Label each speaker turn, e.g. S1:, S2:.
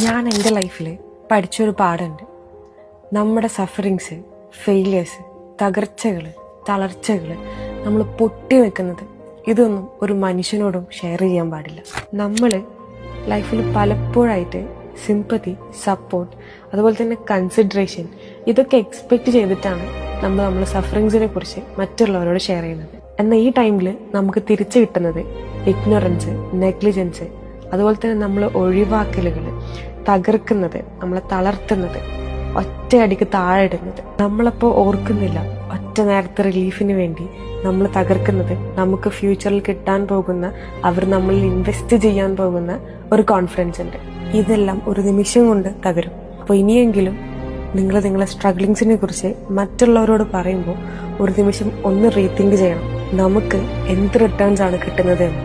S1: ഞാൻ എൻ്റെ ലൈഫിൽ പഠിച്ചൊരു പാഠമുണ്ട്. നമ്മുടെ സഫറിങ്സ്, ഫെയിലിയേഴ്സ്, തകർച്ചകൾ, തളർച്ചകൾ, നമ്മൾ പൊട്ടി നിൽക്കുന്നത്, ഇതൊന്നും ഒരു മനുഷ്യനോടും ഷെയർ ചെയ്യാൻ പാടില്ല. നമ്മൾ ലൈഫിൽ പലപ്പോഴായിട്ട് സിമ്പതി, സപ്പോർട്ട്, അതുപോലെ തന്നെ കൺസിഡറേഷൻ, ഇതൊക്കെ എക്സ്പെക്റ്റ് ചെയ്തിട്ടാണ് നമ്മുടെ സഫറിങ്സിനെ കുറിച്ച് മറ്റുള്ളവരോട് ഷെയർ ചെയ്യുന്നത്. എന്നാൽ ഈ ടൈമിൽ നമുക്ക് തിരിച്ചു കിട്ടുന്നത് ഇഗ്നോറൻസ്, നെഗ്ലിജൻസ്, അതുപോലെ തന്നെ നമ്മൾ ഒഴിവാക്കലുകൾ, തകർക്കുന്നത്, നമ്മളെ തളർത്തുന്നത്, ഒറ്റയടിക്ക് താഴെ ഇടുന്നത്. നമ്മളപ്പോൾ ഓർക്കുന്നില്ല ഒറ്റ നേരത്തെ റിലീഫിന് വേണ്ടി നമ്മൾ തകർക്കുന്നത് നമുക്ക് ഫ്യൂച്ചറിൽ കിട്ടാൻ പോകുന്ന, അവർ നമ്മളിൽ ഇൻവെസ്റ്റ് ചെയ്യാൻ പോകുന്ന ഒരു കോൺഫിഡൻസ് ഉണ്ട്. ഇതെല്ലാം ഒരു നിമിഷം കൊണ്ട് തകരും. അപ്പോൾ ഇനിയെങ്കിലും നിങ്ങൾ നിങ്ങളെ സ്ട്രഗ്ലിങ്സിനെ കുറിച്ച് മറ്റുള്ളവരോട് പറയുമ്പോൾ ഒരു നിമിഷം ഒന്ന് റീതിങ്ക് ചെയ്യണം, നമുക്ക് എന്ത് റിട്ടേൺസ് ആണ് കിട്ടുന്നത് എന്ന്.